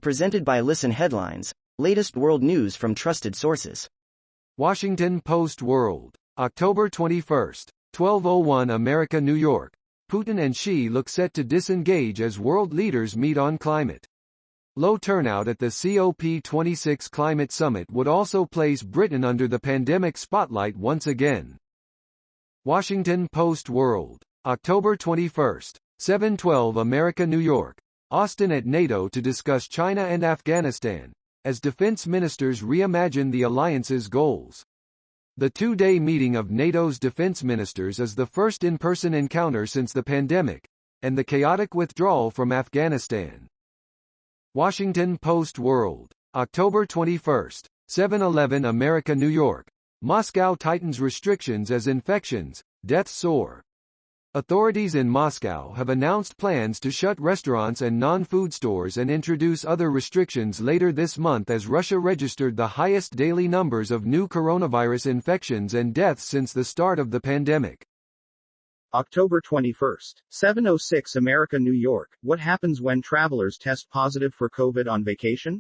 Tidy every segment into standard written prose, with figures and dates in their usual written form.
Presented by Listen Headlines, latest world news from trusted sources. Washington Post World, October 21, 12:01 America, New York. Putin and Xi look set to disengage as world leaders meet on climate. Low turnout at the COP26 climate summit would also place Britain under the pandemic spotlight once again. Washington Post World, October 21, 7:12 America, New York. Austin at NATO to discuss China and Afghanistan, as defense ministers reimagine the alliance's goals. The two-day meeting of NATO's defense ministers is the first in-person encounter since the pandemic, and the chaotic withdrawal from Afghanistan. Washington Post World, October 21, 7:11 America, New York. Moscow tightens restrictions as infections, deaths soar. Authorities in Moscow have announced plans to shut restaurants and non-food stores and introduce other restrictions later this month as Russia registered the highest daily numbers of new coronavirus infections and deaths since the start of the pandemic. October 21, 7:06 America, New York. What happens when travelers test positive for COVID on vacation?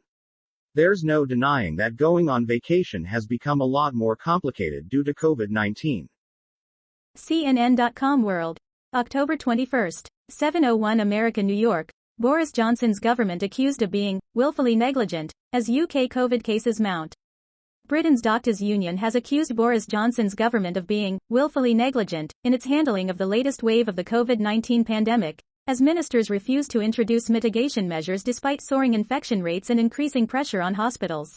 There's no denying that going on vacation has become a lot more complicated due to COVID-19. CNN.com World, October 21, 7:01 America, New York. Boris Johnson's government accused of being willfully negligent as UK COVID cases mount. Britain's Doctors' Union has accused Boris Johnson's government of being willfully negligent in its handling of the latest wave of the COVID-19 pandemic, as ministers refuse to introduce mitigation measures despite soaring infection rates and increasing pressure on hospitals.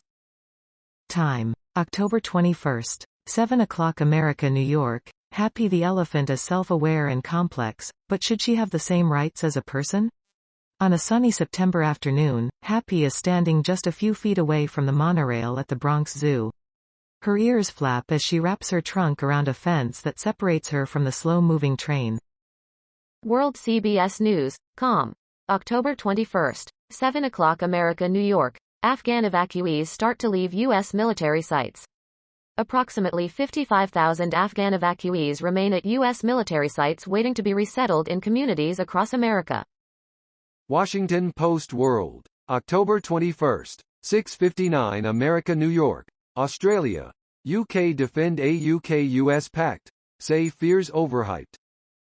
Time, October 21, 7 o'clock America, New York. Happy the elephant is self-aware and complex, but should she have the same rights as a person? On a sunny September afternoon, Happy is standing just a few feet away from the monorail at the Bronx Zoo. Her ears flap as she wraps her trunk around a fence that separates her from the slow-moving train. World CBS News, com. October 21, 7 o'clock America, New York. Afghan evacuees start to leave U.S. military sites. Approximately 55,000 Afghan evacuees remain at U.S. military sites waiting to be resettled in communities across America. Washington Post World, October 21, 6:59 America, New York. Australia. UK defend a UK-US pact, say fears overhyped.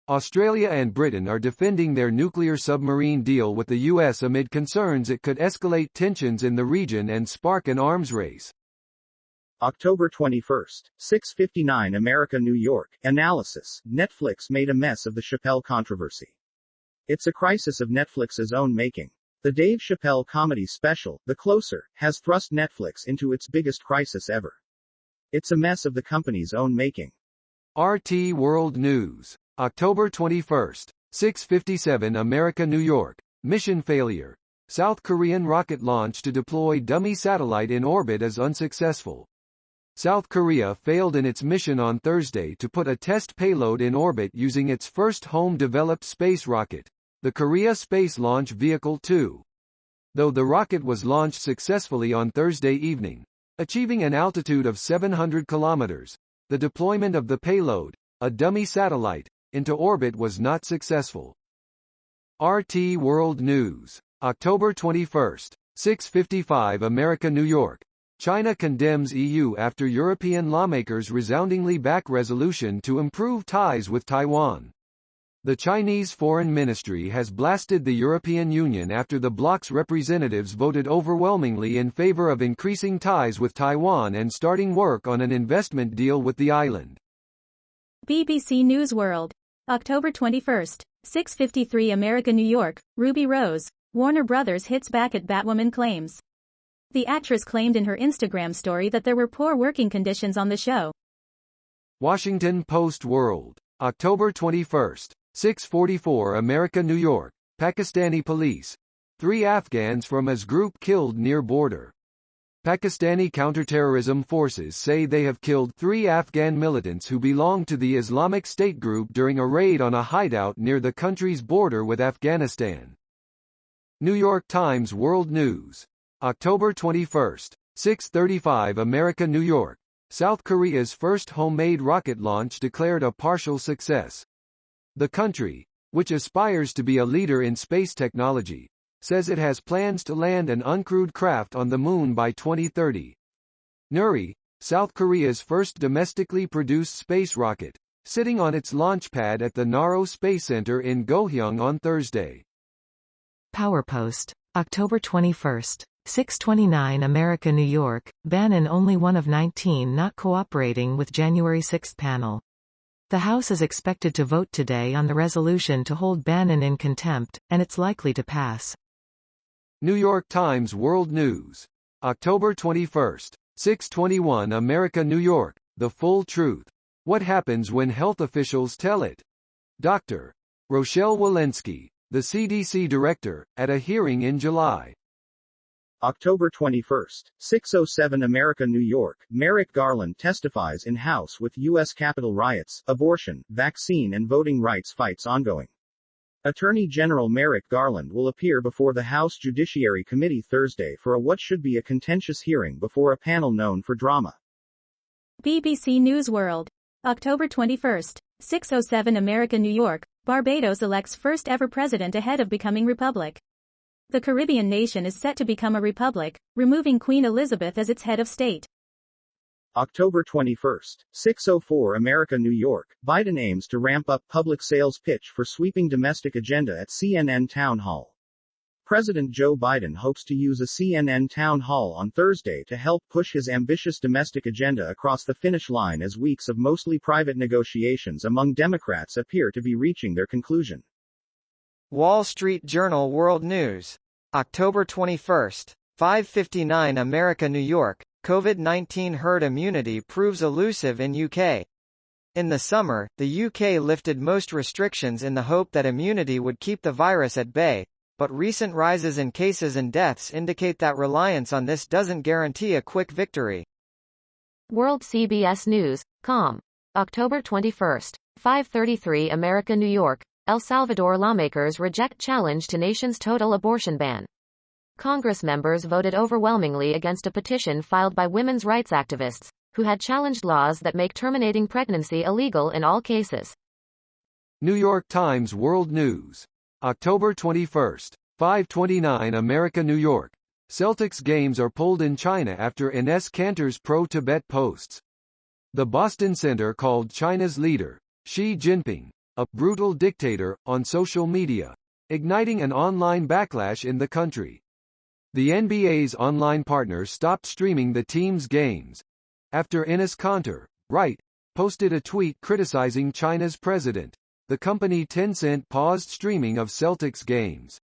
Australia and Britain are defending their nuclear submarine deal with the US amid concerns it could escalate tensions in the region and spark an arms race. October 21, 6:59 America, New York. Analysis. Netflix made a mess of the Chappelle controversy. It's a crisis of Netflix's own making. The Dave Chappelle comedy special, The Closer, has thrust Netflix into its biggest crisis ever. It's a mess of the company's own making. RT World News, October 21, 6:57 America, New York. Mission failure. South Korean rocket launch to deploy dummy satellite in orbit is unsuccessful. South Korea failed in its mission on Thursday to put a test payload in orbit using its first home-developed space rocket, the Korea Space Launch Vehicle 2. Though the rocket was launched successfully on Thursday evening, achieving an altitude of 700 kilometers, the deployment of the payload, a dummy satellite, into orbit was not successful. RT World News, October 21, 6:55 America, New York. China condemns EU after European lawmakers resoundingly back resolution to improve ties with Taiwan. The Chinese Foreign Ministry has blasted the European Union after the bloc's representatives voted overwhelmingly in favor of increasing ties with Taiwan and starting work on an investment deal with the island. BBC News World, October 21, 6:53 America, New York. Ruby Rose, Warner Brothers hits back at Batwoman claims. The actress claimed in her Instagram story that there were poor working conditions on the show. Washington Post World, October 21, 6:44 America, New York. Pakistani police. 3 Afghans from as group killed near border. Pakistani counterterrorism forces say they have killed 3 Afghan militants who belong to the Islamic State group during a raid on a hideout near the country's border with Afghanistan. New York Times World News, October 21, 6:35 America, New York. South Korea's first homemade rocket launch declared a partial success. The country, which aspires to be a leader in space technology, says it has plans to land an uncrewed craft on the moon by 2030. Nuri, South Korea's first domestically produced space rocket, sitting on its launch pad at the Naro Space Center in Gohyung on Thursday. PowerPost, October 21, 6:29 America, New York. Bannon only one of 19 not cooperating with January 6 panel. The House is expected to vote today on the resolution to hold Bannon in contempt, and it's likely to pass. New York Times World News. October 21, 6:21 America, New York. The full truth. What happens when health officials tell it? Dr. Rochelle Walensky, the CDC director, at a hearing in July. October 21, 6:07 America, New York. Merrick Garland testifies in House with U.S. Capitol riots, abortion, vaccine and voting rights fights ongoing. Attorney General Merrick Garland will appear before the House Judiciary Committee Thursday for what should be a contentious hearing before a panel known for drama. BBC News World. October 21, 6:07 America, New York. Barbados elects first ever president ahead of becoming republic. The Caribbean nation is set to become a republic, removing Queen Elizabeth as its head of state. October 21, 6:04 America, New York. Biden aims to ramp up public sales pitch for sweeping domestic agenda at CNN town hall. President Joe Biden hopes to use a CNN town hall on Thursday to help push his ambitious domestic agenda across the finish line as weeks of mostly private negotiations among Democrats appear to be reaching their conclusion. Wall Street Journal World News. October 21, 5:59 America, New York. COVID-19 herd immunity proves elusive in UK. In the summer, the UK lifted most restrictions in the hope that immunity would keep the virus at bay, but recent rises in cases and deaths indicate that reliance on this doesn't guarantee a quick victory. World CBS News, com. October 21, 5:33 America, New York. El Salvador lawmakers reject challenge to nation's total abortion ban. Congress members voted overwhelmingly against a petition filed by women's rights activists, who had challenged laws that make terminating pregnancy illegal in all cases. New York Times World News. October 21, 5:29 America, New York. Celtics games are pulled in China after Enes Kanter's pro-Tibet posts. The Boston Center called China's leader, Xi Jinping, a brutal dictator, on social media, igniting an online backlash in the country. The NBA's online partner stopped streaming the team's games after Enes Kanter, right, posted a tweet criticizing China's president. The company Tencent paused streaming of Celtics games.